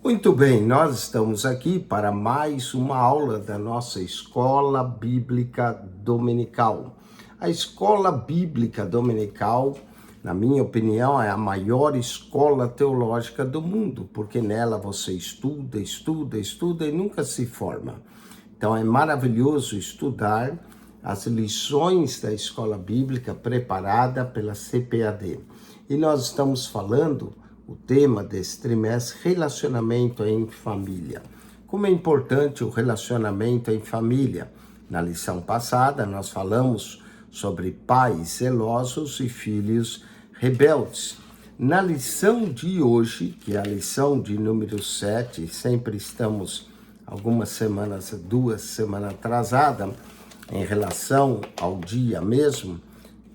Muito bem, nós estamos aqui para mais uma aula da nossa Escola Bíblica Dominical. A Escola Bíblica Dominical, na minha opinião, é a maior escola teológica do mundo, porque nela você estuda e nunca se forma. Então é maravilhoso estudar as lições da Escola Bíblica preparada pela CPAD. E nós estamos falando o tema desse trimestre, relacionamento em família. Como é importante o relacionamento em família. Na lição passada, nós falamos sobre pais zelosos e filhos rebeldes. Na lição de hoje, que é a lição de número 7, sempre estamos algumas semanas, 2 semanas atrasada, em relação ao dia mesmo,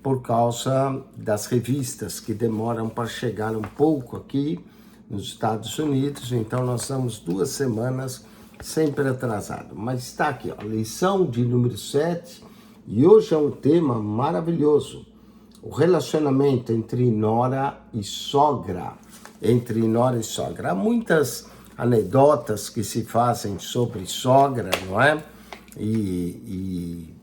por causa das revistas que demoram para chegar um pouco aqui nos Estados Unidos, então nós estamos 2 semanas sempre atrasado. Mas está aqui, ó, lição de número 7, e hoje é um tema maravilhoso, o relacionamento entre nora e sogra, Há muitas anedotas que se fazem sobre sogra, não é? E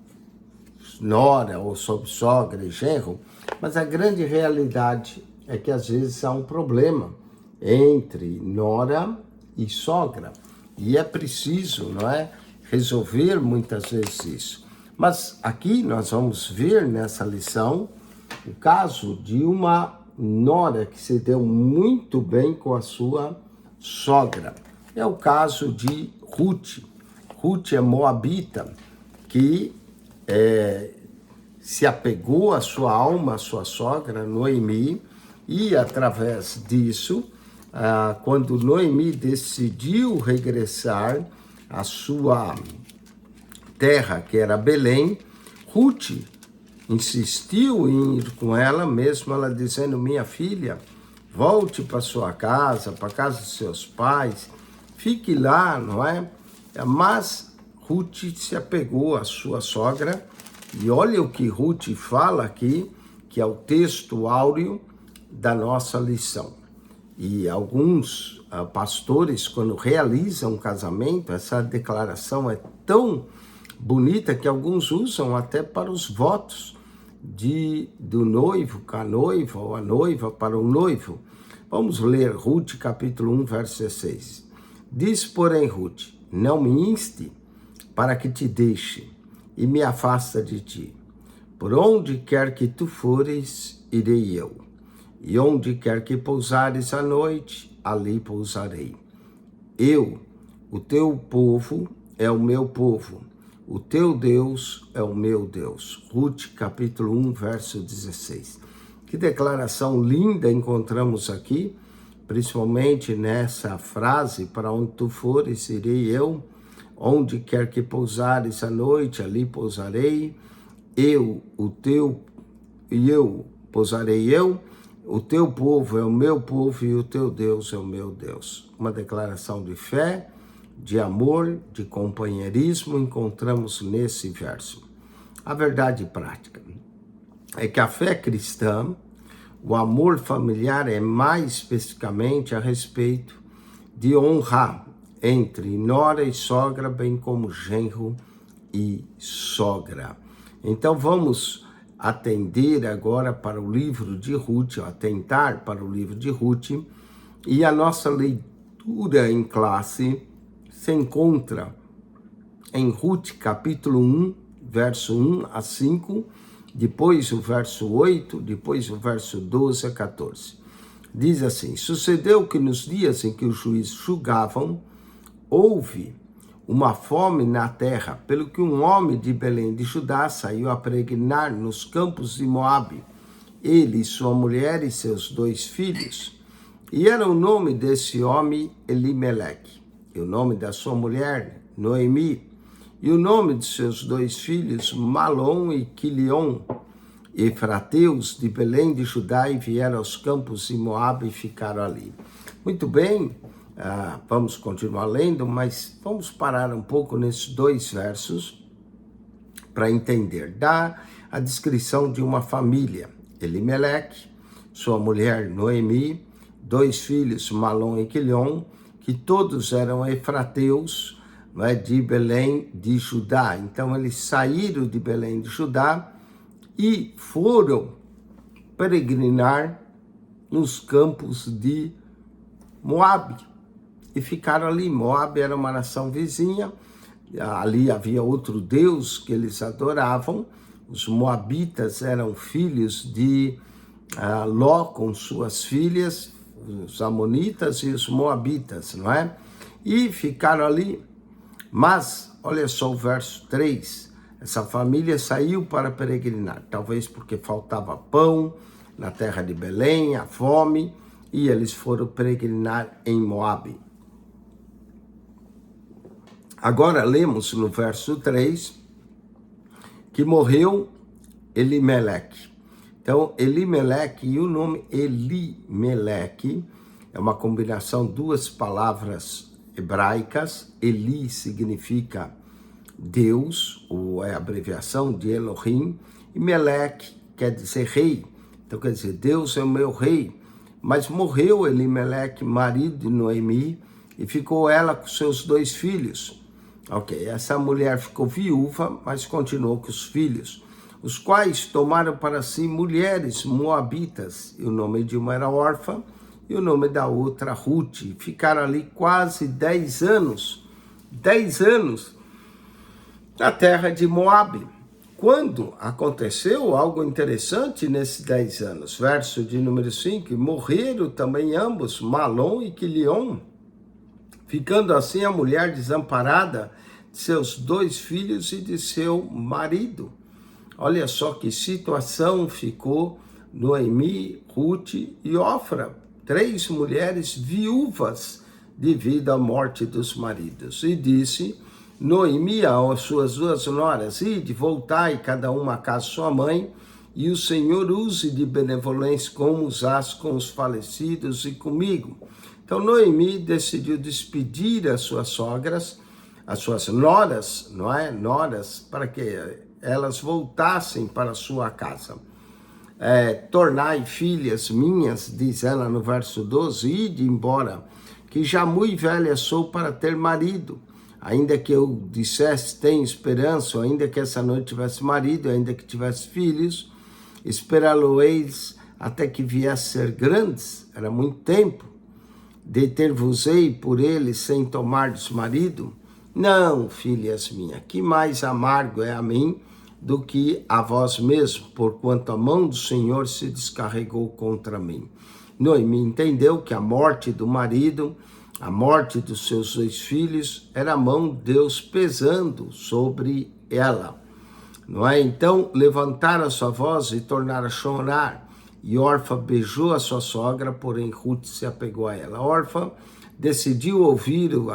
nora, ou sobre sogra e genro, mas a grande realidade é que às vezes há um problema entre nora e sogra, e é preciso, não é, resolver muitas vezes isso. Mas aqui nós vamos ver nessa lição o caso de uma nora que se deu muito bem com a sua sogra. É o caso de Ruth. Ruth é moabita, que se apegou à sua alma, à sua sogra, Noemi, e através disso, quando Noemi decidiu regressar à sua terra, que era Belém, Ruth insistiu em ir com ela, mesmo ela dizendo: minha filha, volte para sua casa, para a casa dos seus pais, fique lá, não é? Mas Ruth se apegou à sua sogra, e olha o que Ruth fala aqui, que é o texto áureo da nossa lição. E alguns pastores, quando realizam um casamento, essa declaração é tão bonita que alguns usam até para os votos do noivo com a noiva, ou a noiva para o noivo. Vamos ler Ruth capítulo 1, verso 16. Diz, porém, Ruth: não me inste para que te deixe e me afasta de ti. Por onde quer que tu fores, irei eu. E onde quer que pousares à noite, ali pousarei. Eu, o teu povo, é o meu povo. O teu Deus é o meu Deus. Ruth capítulo 1, verso 16. Que declaração linda encontramos aqui, principalmente nessa frase: para onde tu fores, irei eu. Onde quer que pousares à noite, ali pousarei. Eu pousarei eu. O teu povo é o meu povo e o teu Deus é o meu Deus. Uma declaração de fé, de amor, de companheirismo, encontramos nesse verso. A verdade prática é que a fé cristã, o amor familiar, é mais especificamente a respeito de honrar entre nora e sogra, bem como genro e sogra. Então vamos atender agora para o livro de Ruth, atentar para o livro de Ruth, e a nossa leitura em classe se encontra em Ruth capítulo 1, verso 1 a 5, depois o verso 8, depois o verso 12 a 14. Diz assim: sucedeu que nos dias em que os juízes julgavam, houve uma fome na terra, pelo que um homem de Belém de Judá saiu a peregrinar nos campos de Moabe, ele, sua mulher e seus 2 filhos. E era o nome desse homem Elimeleque, e o nome da sua mulher Noemi, e o nome de seus 2 filhos Malom e Quilion, efrateus de Belém de Judá, e vieram aos campos de Moabe e ficaram ali. Muito bem, vamos continuar lendo, mas vamos parar um pouco nesses 2 versos para entender. Dá a descrição de uma família: Elimeleque, sua mulher Noemi, 2 filhos Malom e Quilion, que todos eram efrateus, não é, de Belém de Judá. Então eles saíram de Belém de Judá e foram peregrinar nos campos de Moabe e ficaram ali. Moabe era uma nação vizinha, ali havia outro deus que eles adoravam. Os moabitas eram filhos de Ló com suas filhas, os amonitas e os moabitas, não é? E ficaram ali. Mas, olha só o verso 3, essa família saiu para peregrinar, talvez porque faltava pão na terra de Belém, a fome, e eles foram peregrinar em Moabe. Agora lemos no verso 3 que morreu Elimeleque. Então, Elimeleque e o nome Elimeleque é uma combinação de duas palavras hebraicas. Eli significa Deus, ou é a abreviação de Elohim, e Meleque quer dizer rei. Então quer dizer, Deus é o meu rei. Mas morreu Elimeleque, marido de Noemi, e ficou ela com seus 2 filhos. Ok, essa mulher ficou viúva, mas continuou com os filhos, os quais tomaram para si mulheres moabitas, e o nome de uma era Orfa, e o nome da outra Ruth. Ficaram ali quase 10 anos, 10 anos, na terra de Moabe. Quando aconteceu algo interessante nesses 10 anos, verso de número 5, morreram também ambos, Malom e Quilion, ficando assim a mulher desamparada de seus 2 filhos e de seu marido. Olha só que situação ficou Noemi, Ruth e Ofra, 3 mulheres viúvas devido à morte dos maridos. E disse Noemi às suas 2 noras: ide, voltai cada uma à casa de sua mãe, e o Senhor use de benevolência como usaste com os falecidos e comigo. Então Noemi decidiu despedir as suas sogras, as suas noras, não é? Noras, para que elas voltassem para a sua casa. Tornai filhas minhas, diz ela no verso 12, ide embora, que já muito velha sou para ter marido. Ainda que eu dissesse, tenho esperança, ainda que essa noite tivesse marido, ainda que tivesse filhos, esperá-lo-eis até que viesse ser grandes. Era muito tempo. Deter-vos-ei por eles sem tomardes marido? Não, filhas minhas, que mais amargo é a mim do que a vós mesmo, porquanto a mão do Senhor se descarregou contra mim. Noemi entendeu que a morte do marido, a morte dos seus 2 filhos, era a mão de Deus pesando sobre ela. Não é? Então levantaram a sua voz e tornaram a chorar. E Orfa beijou a sua sogra, porém Ruth se apegou a ela. Orfa decidiu ouvir o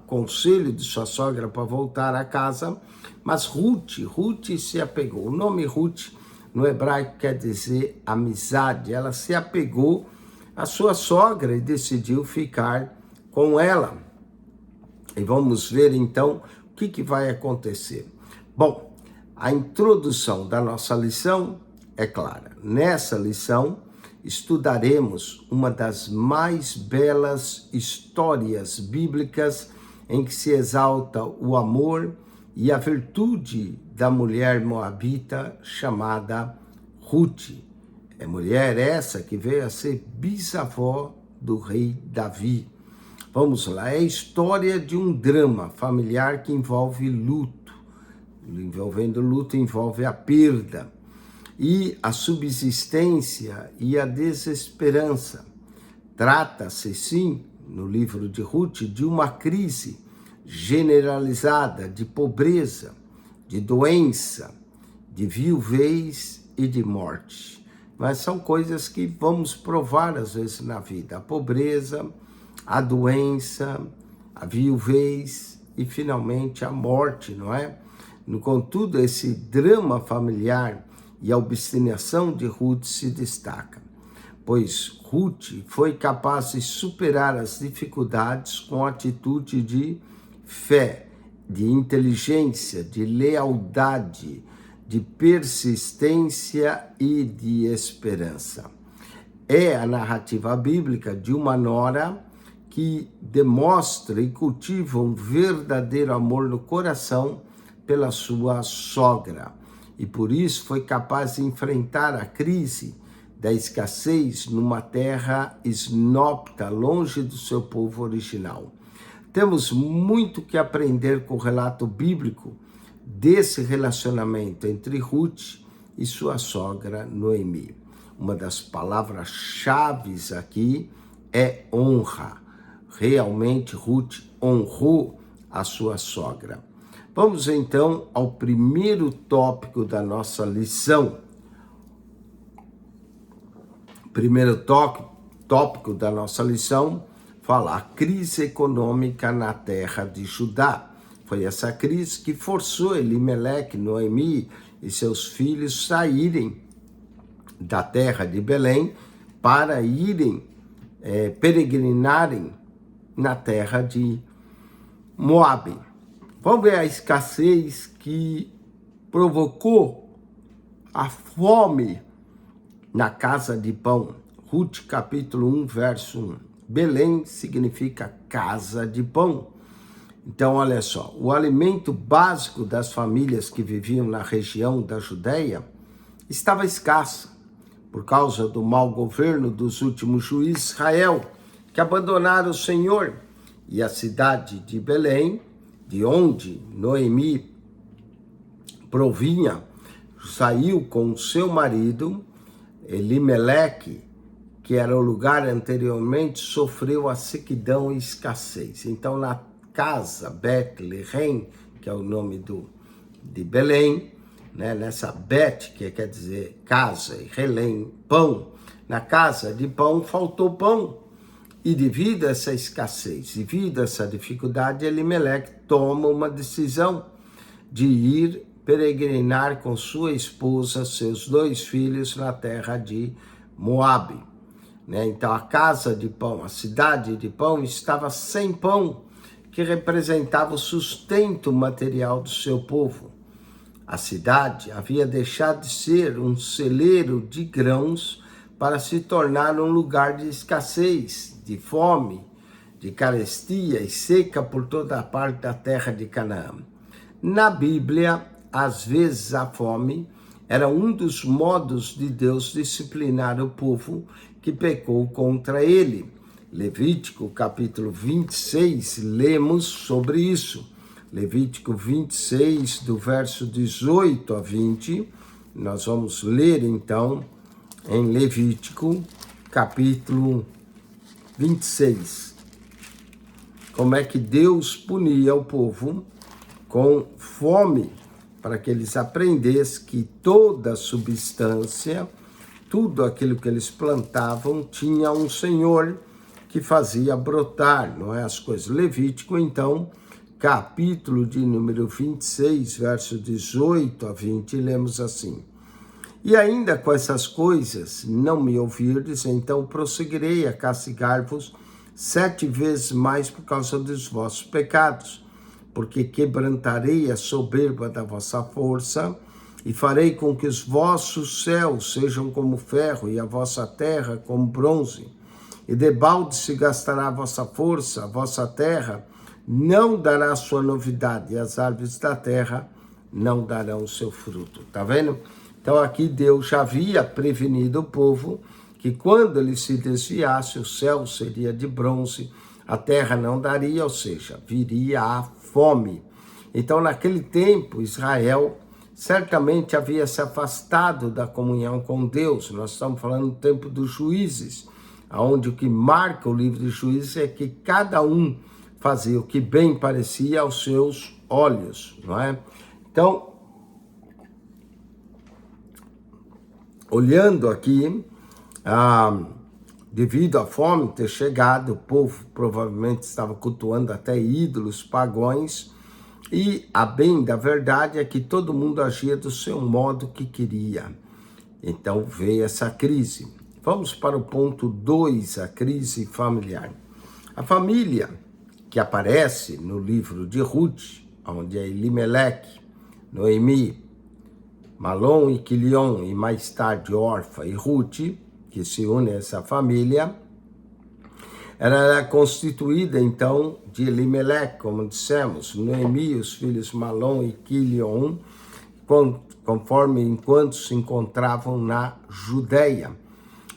conselho de sua sogra para voltar a casa, mas Ruth se apegou. O nome Ruth no hebraico quer dizer amizade. Ela se apegou à sua sogra e decidiu ficar com ela. E vamos ver então o que vai acontecer. Bom, a introdução da nossa lição é clara. Nessa lição, estudaremos uma das mais belas histórias bíblicas em que se exalta o amor e a virtude da mulher moabita chamada Ruth. É mulher essa que veio a ser bisavó do rei Davi. Vamos lá, é a história de um drama familiar que envolve luto. Envolvendo luto envolve a perda e a subsistência e a desesperança. Trata-se, sim, no livro de Ruth, de uma crise generalizada de pobreza, de doença, de viuvez e de morte. Mas são coisas que vamos provar às vezes na vida. A pobreza, a doença, a viuvez e finalmente a morte, não é? Contudo, esse drama familiar e a obstinação de Ruth se destaca, pois Ruth foi capaz de superar as dificuldades com atitude de fé, de inteligência, de lealdade, de persistência e de esperança. É a narrativa bíblica de uma nora que demonstra e cultiva um verdadeiro amor no coração pela sua sogra. E por isso foi capaz de enfrentar a crise da escassez numa terra inóspita, longe do seu povo original. Temos muito que aprender com o relato bíblico desse relacionamento entre Ruth e sua sogra Noemi. Uma das palavras-chave aqui é honra. Realmente Ruth honrou a sua sogra. Vamos então ao primeiro tópico da nossa lição. Primeiro tópico da nossa lição fala a crise econômica na terra de Judá. Foi essa crise que forçou Elimeleque, Noemi e seus filhos saírem da terra de Belém para irem peregrinarem na terra de Moabe. Vamos ver a escassez que provocou a fome na casa de pão. Ruth capítulo 1, verso 1. Belém significa casa de pão. Então, olha só, o alimento básico das famílias que viviam na região da Judéia estava escasso por causa do mau governo dos últimos juízes de Israel, que abandonaram o Senhor. E a cidade de Belém, de onde Noemi provinha, saiu com seu marido, Elimeleque, que era o lugar anteriormente, sofreu a sequidão e escassez. Então, na casa Betlehem, que é o nome de Belém, né? Nessa Bet, que quer dizer casa, e Relém, pão, na casa de pão faltou pão. E devido a essa escassez, devido a essa dificuldade, Elimeleque toma uma decisão de ir peregrinar com sua esposa, seus 2 filhos, na terra de Moabe. Então a casa de pão, a cidade de pão, estava sem pão, que representava o sustento material do seu povo. A cidade havia deixado de ser um celeiro de grãos para se tornar um lugar de escassez, de fome, de carestia e seca por toda a parte da terra de Canaã. Na Bíblia, às vezes a fome era um dos modos de Deus disciplinar o povo que pecou contra ele. Levítico capítulo 26, lemos sobre isso. Levítico 26, do verso 18 a 20, nós vamos ler então em Levítico capítulo 26. Como é que Deus punia o povo com fome, para que eles aprendessem que toda substância, tudo aquilo que eles plantavam, tinha um Senhor que fazia brotar, não é? As coisas. Levítico, então, capítulo de número 26, verso 18 a 20, lemos assim. E ainda com essas coisas não me ouvirdes, então prosseguirei a castigar-vos 7 vezes mais por causa dos vossos pecados, porque quebrantarei a soberba da vossa força e farei com que os vossos céus sejam como ferro e a vossa terra como bronze. E debalde se gastará a vossa força, a vossa terra não dará sua novidade, e as árvores da terra não darão o seu fruto. Tá vendo? Então aqui Deus já havia prevenido o povo que quando ele se desviasse, o céu seria de bronze, a terra não daria, ou seja, viria a fome. Então naquele tempo Israel certamente havia se afastado da comunhão com Deus. Nós estamos falando do tempo dos juízes, onde o que marca o livro de Juízes é que cada um fazia o que bem parecia aos seus olhos, não é? Então, olhando aqui, devido à fome ter chegado, o povo provavelmente estava cultuando até ídolos pagãos, e a bem da verdade é que todo mundo agia do seu modo que queria. Então veio essa crise. Vamos para o ponto 2, a crise familiar. A família que aparece no livro de Ruth, onde é Elimeleque, Noemi, Malom e Quilion, e mais tarde Orfa e Ruth, que se unem a essa família, Era constituída, então, de Elimeleque, como dissemos, Noemi, os filhos Malom e Quilion, conforme enquanto se encontravam na Judéia.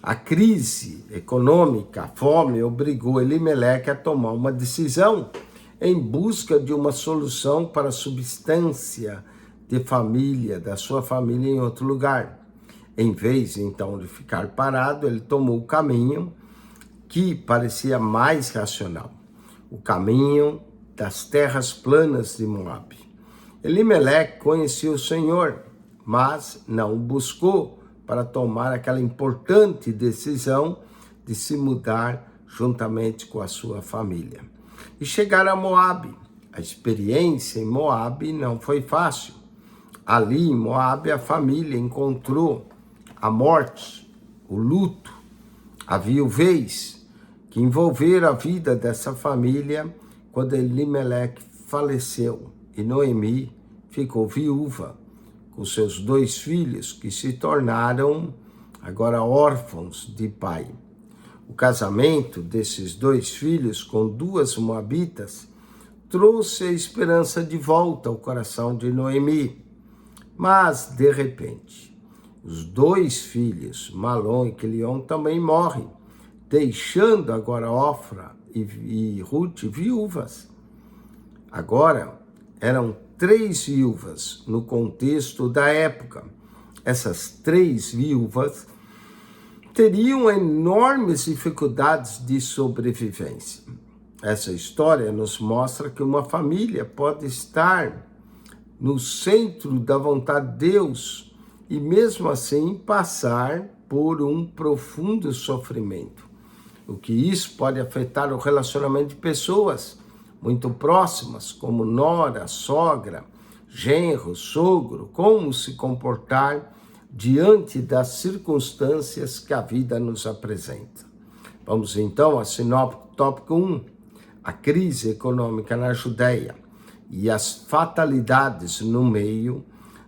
A crise econômica, a fome, obrigou Elimeleque a tomar uma decisão em busca de uma solução para a subsistência de família, da sua família em outro lugar. Em vez, então, de ficar parado, ele tomou o caminho que parecia mais racional, o caminho das terras planas de Moabe. Elimeleque conhecia o Senhor, mas não o buscou para tomar aquela importante decisão de se mudar juntamente com a sua família. E chegar a Moabe. A experiência em Moabe não foi fácil. Ali em Moabe a família encontrou a morte, o luto, a viuvez, que envolveram a vida dessa família quando Elimeleque faleceu e Noemi ficou viúva com seus 2 filhos que se tornaram agora órfãos de pai. O casamento desses 2 filhos com 2 moabitas trouxe a esperança de volta ao coração de Noemi. Mas, de repente, os 2 filhos, Malom e Quilion, também morrem, deixando agora Ofra e Ruth viúvas. Agora, eram 3 viúvas no contexto da época. Essas 3 viúvas teriam enormes dificuldades de sobrevivência. Essa história nos mostra que uma família pode estar no centro da vontade de Deus e mesmo assim passar por um profundo sofrimento. O que isso pode afetar o relacionamento de pessoas muito próximas, como nora, sogra, genro, sogro, como se comportar diante das circunstâncias que a vida nos apresenta. Vamos então a sinopse tópico 1, a crise econômica na Judéia e as fatalidades no meio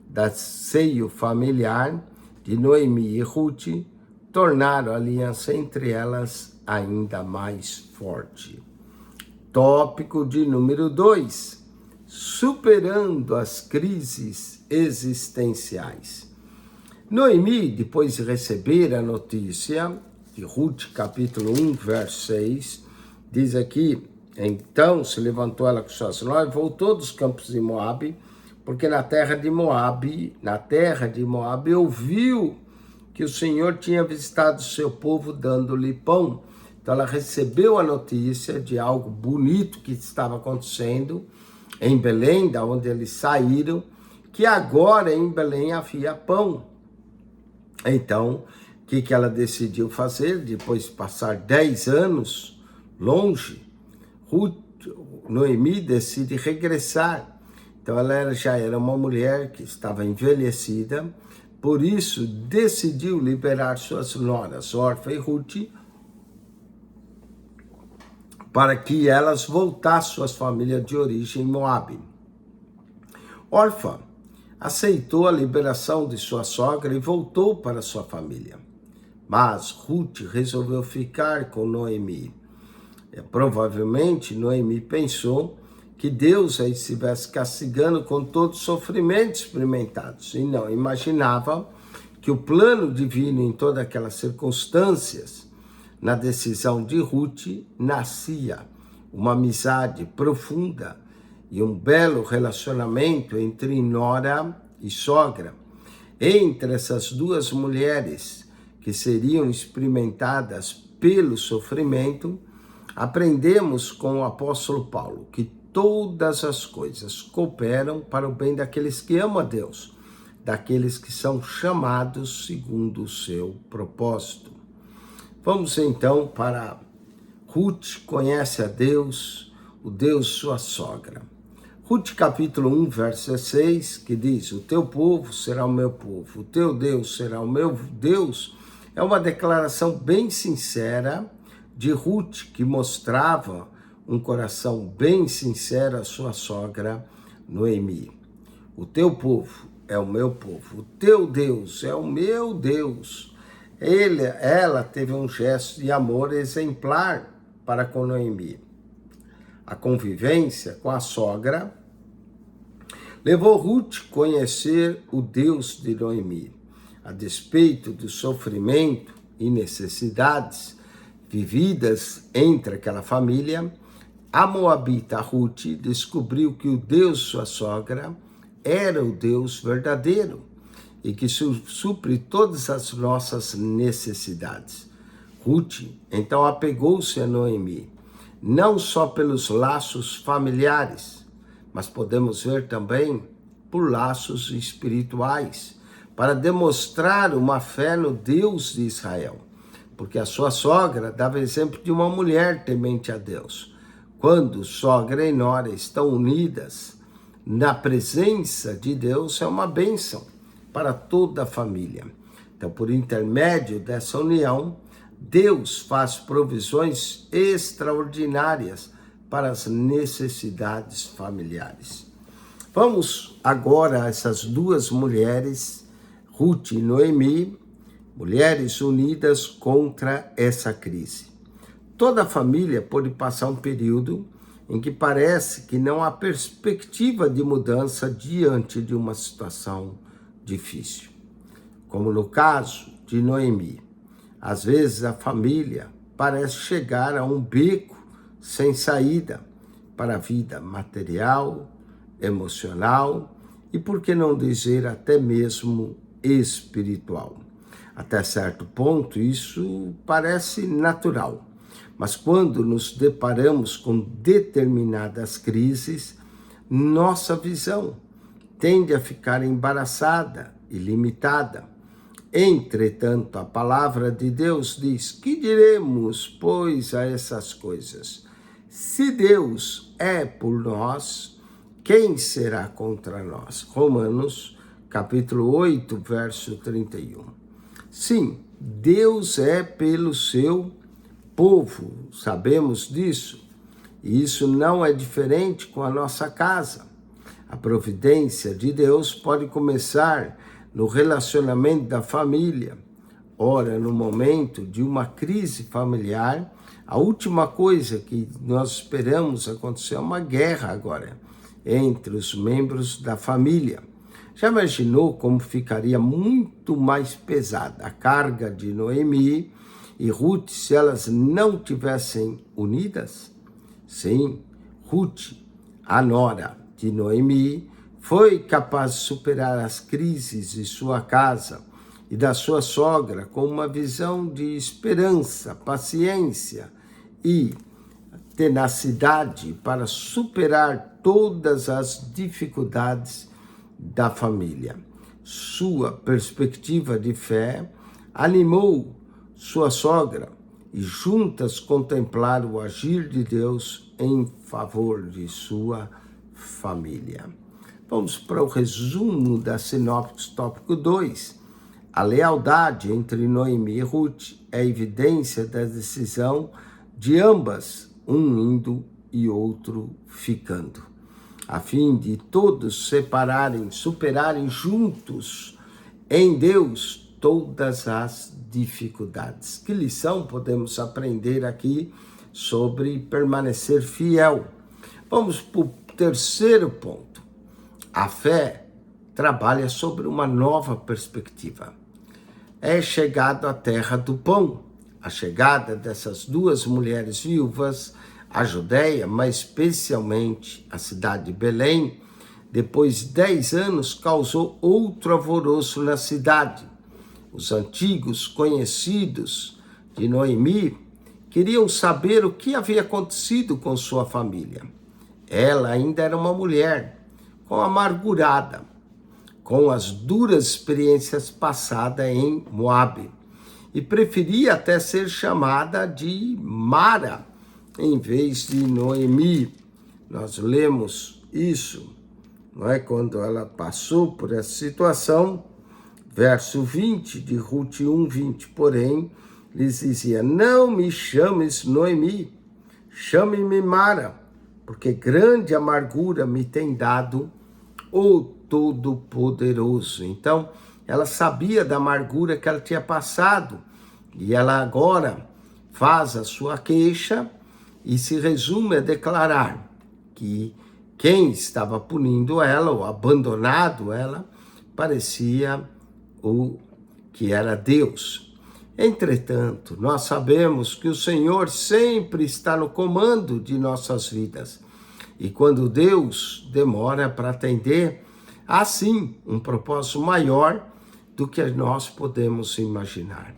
da seio familiar de Noemi e Ruth tornaram a aliança entre elas ainda mais forte. Tópico de número 2, superando as crises existenciais. Noemi, depois de receber a notícia, de Ruth, capítulo 1, verso 6, diz aqui, então se levantou ela com suas noras, voltou dos campos de Moabe, porque na terra de Moabe ouviu que o Senhor tinha visitado o seu povo dando-lhe pão. Então ela recebeu a notícia de algo bonito que estava acontecendo em Belém, da onde eles saíram, que agora em Belém havia pão. Então, o que ela decidiu fazer? Depois de passar 10 anos longe, Noemi decide regressar. Então ela já era uma mulher que estava envelhecida, por isso decidiu liberar suas noras, Orfa e Ruth, para que elas voltassem suas famílias de origem em Moabe. Orfa aceitou a liberação de sua sogra e voltou para sua família. Mas Ruth resolveu ficar com Noemi. Provavelmente Noemi pensou que Deus a estivesse castigando com todo o sofrimento experimentado e não imaginava que o plano divino em todas aquelas circunstâncias, na decisão de Ruth, nascia uma amizade profunda e um belo relacionamento entre nora e sogra. Entre essas 2 mulheres que seriam experimentadas pelo sofrimento, aprendemos com o apóstolo Paulo que todas as coisas cooperam para o bem daqueles que amam a Deus, daqueles que são chamados segundo o seu propósito. Vamos então para Ruth, conhece a Deus, o Deus sua sogra. Ruth capítulo 1, verso 6, que diz, o teu povo será o meu povo, o teu Deus será o meu Deus, é uma declaração bem sincera de Ruth, que mostrava um coração bem sincero à sua sogra Noemi. O teu povo é o meu povo, o teu Deus é o meu Deus. Ela teve um gesto de amor exemplar para com Noemi. A convivência com a sogra levou Ruth a conhecer o Deus de Noemi. A despeito do sofrimento e necessidades vividas entre aquela família, a moabita Ruth descobriu que o Deus de sua sogra era o Deus verdadeiro e que supre todas as nossas necessidades. Ruth, então, apegou-se a Noemi, não só pelos laços familiares, mas podemos ver também por laços espirituais, para demonstrar uma fé no Deus de Israel, porque a sua sogra dava exemplo de uma mulher temente a Deus. Quando sogra e nora estão unidas na presença de Deus, é uma bênção para toda a família. Então, por intermédio dessa união, Deus faz provisões extraordinárias para as necessidades familiares. Vamos agora a essas duas mulheres, Ruth e Noemi, mulheres unidas contra essa crise. Toda a família pode passar um período em que parece que não há perspectiva de mudança diante de uma situação difícil. Como no caso de Noemi, às vezes a família parece chegar a um beco sem saída para a vida material, emocional e, por que não dizer, até mesmo espiritual. Até certo ponto, isso parece natural. Mas quando nos deparamos com determinadas crises, nossa visão tende a ficar embaraçada e limitada. Entretanto, a palavra de Deus diz: que diremos, pois, a essas coisas? Se Deus é por nós, quem será contra nós? Romanos, capítulo 8, verso 31. Sim, Deus é pelo seu povo, sabemos disso. E isso não é diferente com a nossa casa. A providência de Deus pode começar no relacionamento da família. Ora, no momento de uma crise familiar, a última coisa que nós esperamos acontecer é uma guerra agora entre os membros da família. Já imaginou como ficaria muito mais pesada a carga de Noemi e Ruth se elas não tivessem unidas? Sim, Ruth, a nora de Noemi, foi capaz de superar as crises de sua casa e da sua sogra com uma visão de esperança, paciência e tenacidade para superar todas as dificuldades da família. Sua perspectiva de fé animou sua sogra e juntas contemplaram o agir de Deus em favor de sua família. Vamos para o resumo da sinopse, tópico 2. A lealdade entre Noemi e Ruth é evidência da decisão de ambas, um indo e outro ficando, a fim de todos superarem juntos em Deus todas as dificuldades. Que lição podemos aprender aqui sobre permanecer fiel? Vamos para o terceiro ponto. A fé trabalha sobre uma nova perspectiva. É chegado à terra do pão. A chegada dessas duas mulheres viúvas à Judéia, mas especialmente a cidade de Belém, depois de 10 anos, causou outro alvoroço na cidade. Os antigos conhecidos de Noemi queriam saber o que havia acontecido com sua família. Ela ainda era uma mulher amargurada, com as duras experiências passadas em Moabe, e preferia até ser chamada de Mara, em vez de Noemi. Nós lemos isso, não é? Quando ela passou por essa situação, verso 20 de Ruth 1:20, porém, lhes dizia: não me chames Noemi, chame-me Mara, porque grande amargura me tem dado o Todo-Poderoso. Então, ela sabia da amargura que ela tinha passado, e ela agora faz a sua queixa e se resume a declarar que quem estava punindo ela, ou abandonado ela, parecia o que era Deus. Entretanto, nós sabemos que o Senhor sempre está no comando de nossas vidas. E quando Deus demora para atender, há sim um propósito maior do que nós podemos imaginar.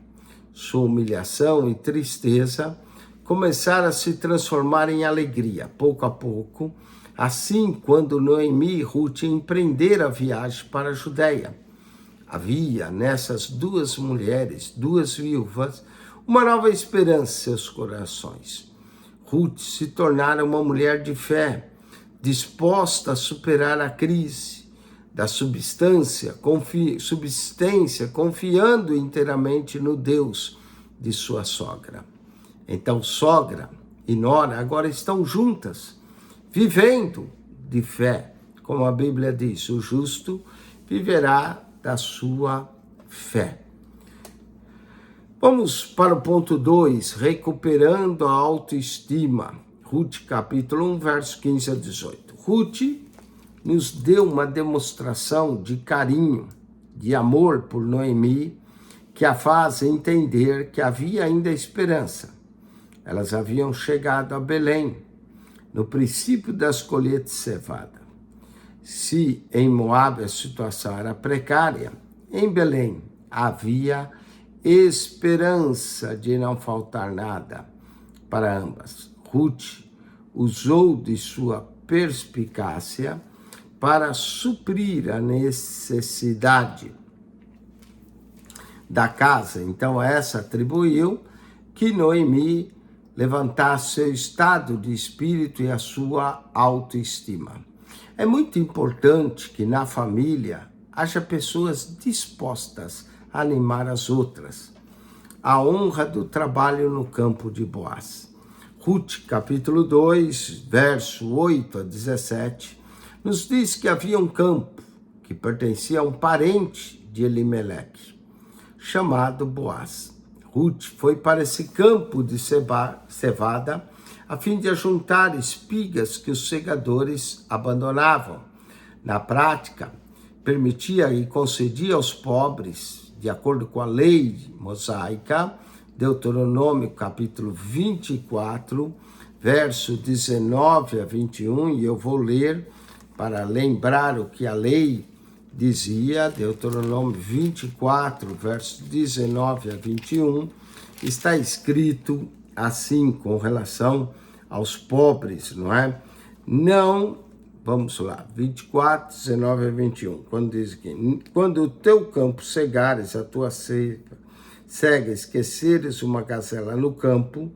Sua humilhação e tristeza começaram a se transformar em alegria, pouco a pouco, assim quando Noemi e Ruth empreenderam a viagem para a Judéia. Havia nessas duas mulheres, duas viúvas, uma nova esperança em seus corações. Ruth se tornara uma mulher de fé, disposta a superar a crise da subsistência, confiando inteiramente no Deus de sua sogra. Então, sogra e nora agora estão juntas, vivendo de fé. Como a Bíblia diz, o justo viverá da sua fé. Vamos para o ponto 2, recuperando a autoestima. Ruth, capítulo 1, verso 15 a 18. Ruth nos deu uma demonstração de carinho, de amor por Noemi, que a faz entender que havia ainda esperança. Elas haviam chegado a Belém, no princípio das colheitas de cevada. Se em Moabe a situação era precária, em Belém havia esperança de não faltar nada para ambas. Ruth usou de sua perspicácia para suprir a necessidade da casa. Então essa atribuiu que Noemi levantasse seu estado de espírito e a sua autoestima. É muito importante que na família haja pessoas dispostas a animar as outras. A honra do trabalho no campo de Boaz. Ruth, capítulo 2, verso 8 a 17, nos diz que havia um campo que pertencia a um parente de Elimeleque, chamado Boaz. Ruth foi para esse campo de cevada a fim de ajuntar espigas que os segadores abandonavam. Na prática, permitia e concedia aos pobres, de acordo com a lei mosaica, Deuteronômio capítulo 24, verso 19 a 21, e eu vou ler para lembrar o que a lei dizia. Deuteronômio 24, verso 19 a 21, está escrito assim com relação aos pobres, não é? Não, vamos lá, 24, 19 a 21, quando diz aqui: quando o teu campo cegares, a tua cega, esqueceres uma gazela no campo,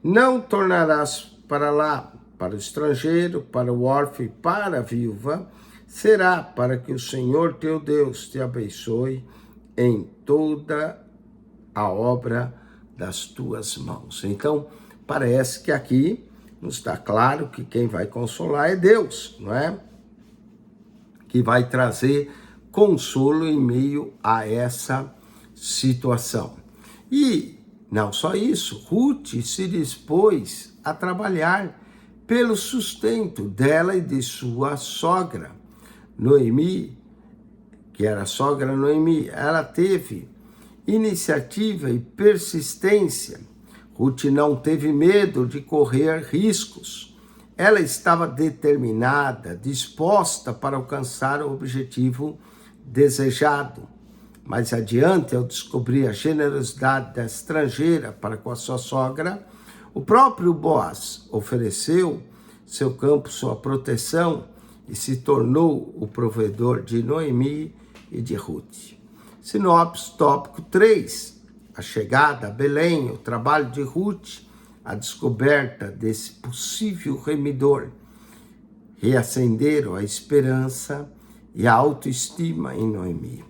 não tornarás para lá, para o estrangeiro, para o órfão e para a viúva, será para que o Senhor teu Deus te abençoe em toda a obra das tuas mãos. Então, parece que aqui nos está claro que quem vai consolar é Deus, não é? Que vai trazer consolo em meio a essa situação. E não só isso, Ruth se dispôs a trabalhar pelo sustento dela e de sua sogra. Noemi, que era a sogra Noemi, ela teve iniciativa e persistência. Ruth não teve medo de correr riscos. Ela estava determinada, disposta para alcançar o objetivo desejado. Mais adiante, ao descobrir a generosidade da estrangeira para com a sua sogra, o próprio Boaz ofereceu seu campo, sua proteção, e se tornou o provedor de Noemi e de Ruth. Sinopse, tópico 3, a chegada a Belém, o trabalho de Ruth, a descoberta desse possível remidor, reacenderam a esperança e a autoestima em Noemi.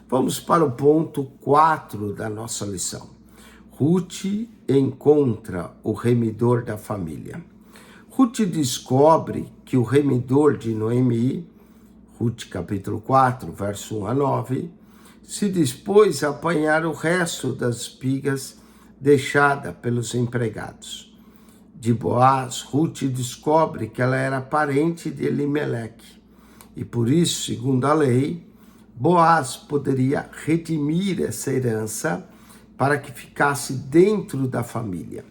Vamos para o ponto 4 da nossa lição. Ruth encontra o remidor da família. Ruth descobre que o remidor de Noemi, Ruth capítulo 4, verso 1 a 9, se dispôs a apanhar o resto das espigas deixadas pelos empregados. de Boaz, Ruth descobre que ela era parente de Elimeleque. E por isso, segundo a lei, Boaz poderia redimir essa herança para que ficasse dentro da família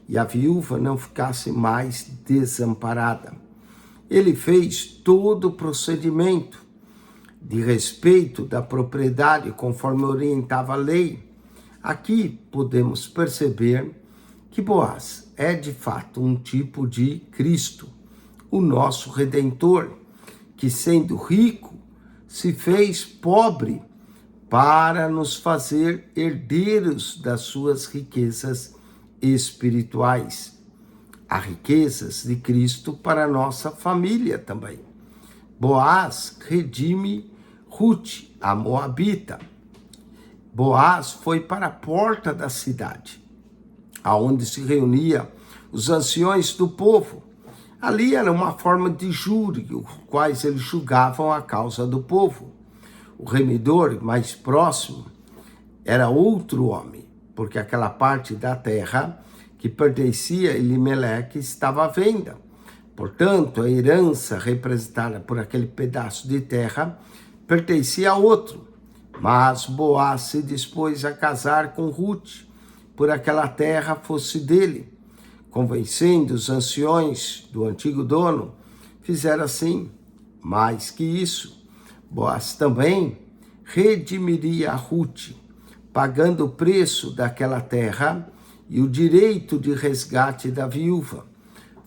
e a viúva não ficasse mais desamparada. Ele fez todo o procedimento de respeito da propriedade conforme orientava a lei. Aqui podemos perceber que Boaz é de fato um tipo de Cristo, o nosso Redentor, que sendo rico se fez pobre para nos fazer herdeiros das suas riquezas espirituais. Há riquezas de Cristo para a nossa família também. Boaz redime Ruth, a Moabita. Boaz foi para a porta da cidade, aonde se reuniam os anciões do povo. Ali era uma forma de júri, os quais eles julgavam a causa do povo. O remidor mais próximo era outro homem, porque aquela parte da terra que pertencia a Elimeleque estava à venda. Portanto, a herança representada por aquele pedaço de terra pertencia a outro. Mas Boaz se dispôs a casar com Ruth, por aquela terra fosse dele. Convencendo os anciões do antigo dono, fizeram assim. Mais que isso, Boaz também redimiria a Ruth, pagando o preço daquela terra e o direito de resgate da viúva.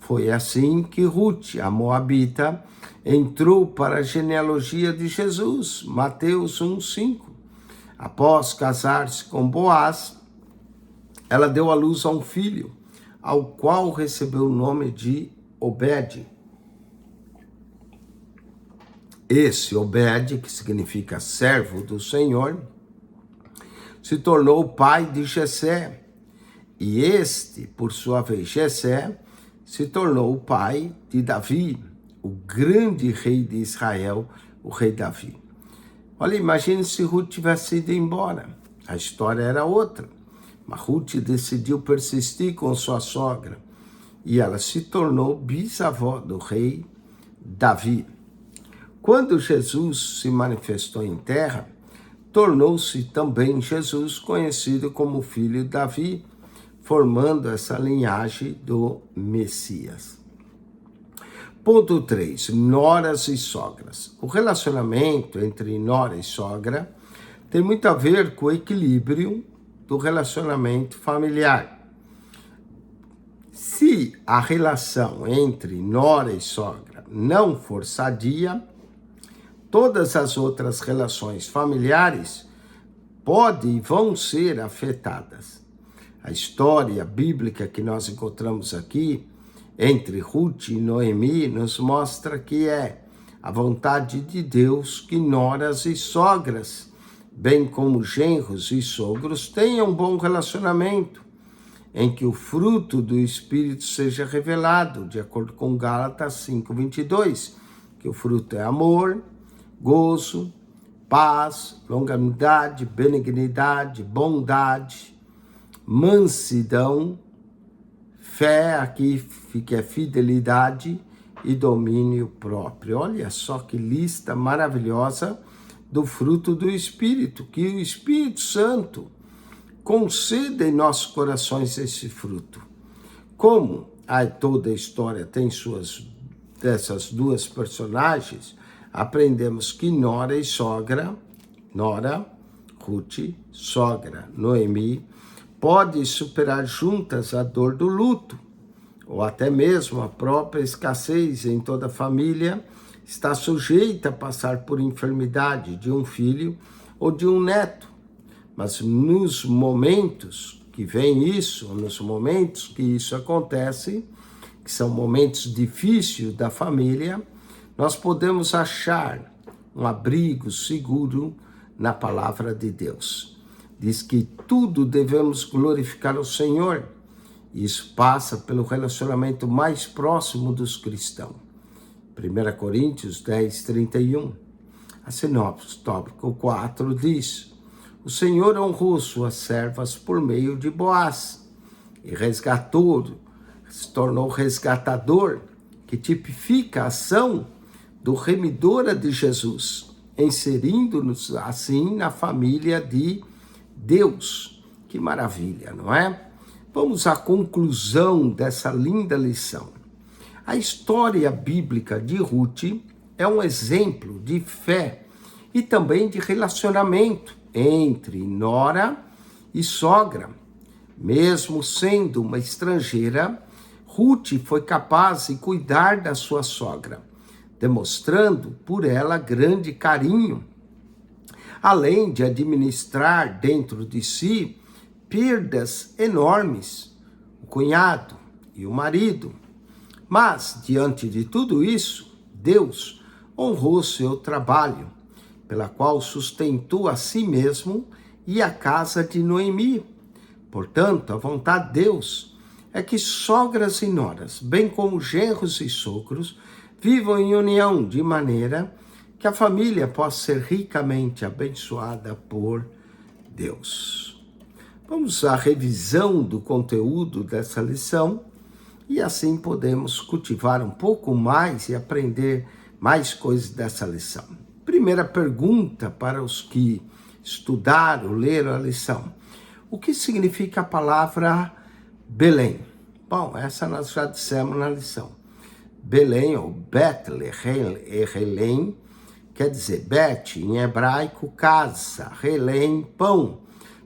Foi assim que Ruth, a Moabita, entrou para a genealogia de Jesus, Mateus 1:5. Após casar-se com Boaz, ela deu à luz a um filho, ao qual recebeu o nome de Obed. Esse Obed, que significa servo do Senhor, se tornou o pai de Jessé. E este, por sua vez, Jessé, se tornou o pai de Davi, o grande rei de Israel, o rei Davi. Olha, imagine se Ruth tivesse ido embora. A história era outra. Mas Ruth decidiu persistir com sua sogra. E ela se tornou bisavó do rei Davi. Quando Jesus se manifestou em terra, tornou-se também Jesus conhecido como filho de Davi, formando essa linhagem do Messias. Ponto 3. Noras e sogras. O relacionamento entre nora e sogra tem muito a ver com o equilíbrio do relacionamento familiar. Se a relação entre nora e sogra não for sadia, todas as outras relações familiares podem e vão ser afetadas. A história bíblica que nós encontramos aqui, entre Ruth e Noemi, nos mostra que é a vontade de Deus que noras e sogras, bem como genros e sogros, tenham um bom relacionamento, em que o fruto do Espírito seja revelado, de acordo com Gálatas 5:22, que o fruto é amor, gozo, paz, longanimidade, benignidade, bondade, mansidão, fé, aqui que é fidelidade e domínio próprio. Olha só que lista maravilhosa do fruto do Espírito, que o Espírito Santo conceda em nossos corações esse fruto. Como toda a história tem dessas duas personagens, aprendemos que nora e sogra, nora, Ruth, sogra, Noemi, podem superar juntas a dor do luto, ou até mesmo a própria escassez em toda a família está sujeita a passar por enfermidade de um filho ou de um neto. Mas nos momentos que vem isso, nos momentos que isso acontece, que são momentos difíceis da família, nós podemos achar um abrigo seguro na palavra de Deus. Diz que tudo devemos glorificar o Senhor. Isso passa pelo relacionamento mais próximo dos cristãos. 1 Coríntios 10:31. A sinopse, tópico 4, diz: o Senhor honrou suas servas por meio de Boaz e se tornou resgatador, que tipifica a ação do remidora de Jesus, inserindo-nos assim na família de Deus. Que maravilha, não é? Vamos à conclusão dessa linda lição. A história bíblica de Ruth é um exemplo de fé e também de relacionamento entre nora e sogra. Mesmo sendo uma estrangeira, Ruth foi capaz de cuidar da sua sogra, demonstrando por ela grande carinho, além de administrar dentro de si perdas enormes, o cunhado e o marido. Mas, diante de tudo isso, Deus honrou seu trabalho, pela qual sustentou a si mesmo e a casa de Noemi. Portanto, a vontade de Deus é que sogras e noras, bem como genros e sogros, vivam em união de maneira que a família possa ser ricamente abençoada por Deus. Vamos à revisão do conteúdo dessa lição e assim podemos cultivar um pouco mais e aprender mais coisas dessa lição. Primeira pergunta para os que estudaram, leram a lição. O que significa a palavra Belém? Bom, essa nós já dissemos na lição. Belém, ou Bethlehem, quer dizer Bet, em hebraico, casa, Helém, pão.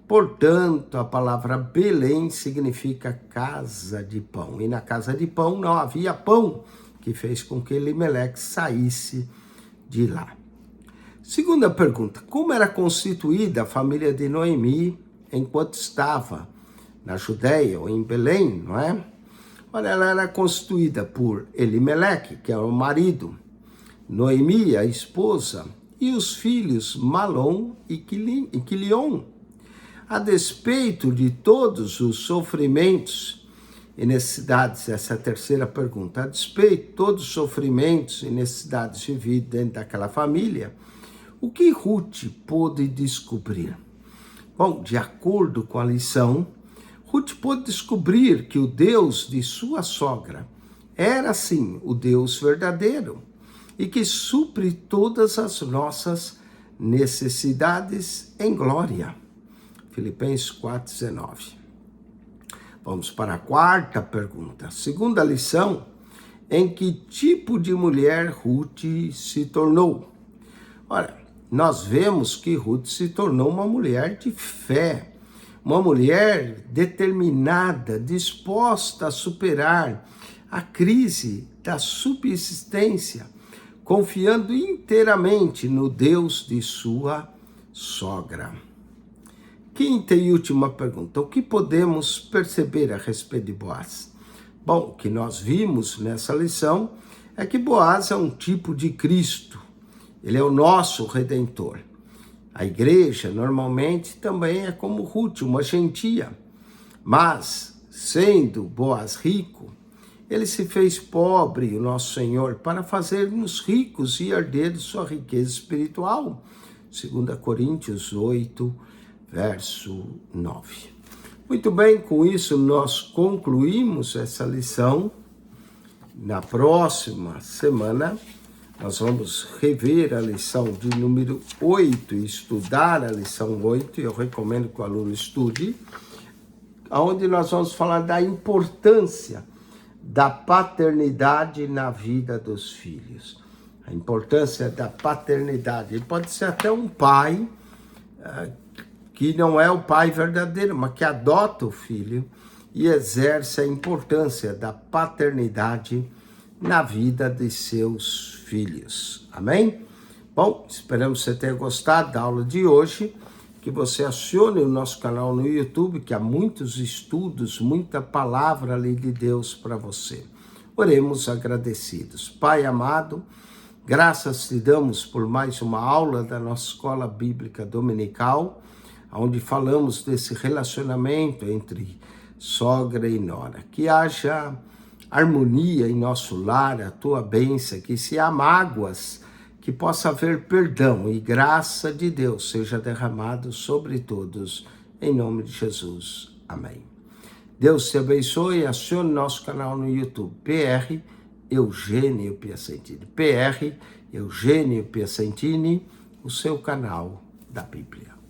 Portanto, a palavra Belém significa casa de pão. E na casa de pão não havia pão, que fez com que Elimeleque saísse de lá. Segunda pergunta, como era constituída a família de Noemi enquanto estava na Judéia ou em Belém, não é? Olha, ela era constituída por Elimeleque, que era o marido, Noemi, a esposa, e os filhos Malom e Quilion. A despeito de todos os sofrimentos e necessidades, essa é a terceira pergunta, a despeito de todos os sofrimentos e necessidades vividos dentro daquela família, o que Ruth pôde descobrir? Bom, de acordo com a lição, Ruth pôde descobrir que o Deus de sua sogra era, sim, o Deus verdadeiro e que supre todas as nossas necessidades em glória. Filipenses 4,19. Vamos para a quarta pergunta. Segunda lição, em que tipo de mulher Ruth se tornou? Olha, nós vemos que Ruth se tornou uma mulher de fé, uma mulher determinada, disposta a superar a crise da subsistência, confiando inteiramente no Deus de sua sogra. Quinta e última pergunta, o que podemos perceber a respeito de Boaz? Bom, o que nós vimos nessa lição é que Boaz é um tipo de Cristo, ele é o nosso Redentor. A igreja normalmente também é como Ruth, uma gentia, mas sendo Boaz rico, ele se fez pobre, o nosso Senhor, para fazermos ricos e herdeiros de sua riqueza espiritual. 2 Coríntios 8, verso 9. Muito bem, com isso nós concluímos essa lição. Na próxima semana, nós vamos rever a lição de número 8 e estudar a lição 8, eu recomendo que o aluno estude, onde nós vamos falar da importância da paternidade na vida dos filhos. A importância da paternidade. Ele pode ser até um pai que não é o pai verdadeiro, mas que adota o filho e exerce a importância da paternidade na vida de seus filhos. Amém? Bom, esperamos que você tenha gostado da aula de hoje, que você acione o nosso canal no YouTube, que há muitos estudos, muita palavra ali de Deus para você. Oremos agradecidos. Pai amado, graças te damos por mais uma aula da nossa Escola Bíblica Dominical, onde falamos desse relacionamento entre sogra e nora. Que haja harmonia em nosso lar, a tua bênção, que se há mágoas, que possa haver perdão e graça de Deus seja derramado sobre todos, em nome de Jesus. Amém. Deus te abençoe e acione nosso canal no YouTube, PR Eugênio Piacentini. PR Eugênio Piacentini, o seu canal da Bíblia.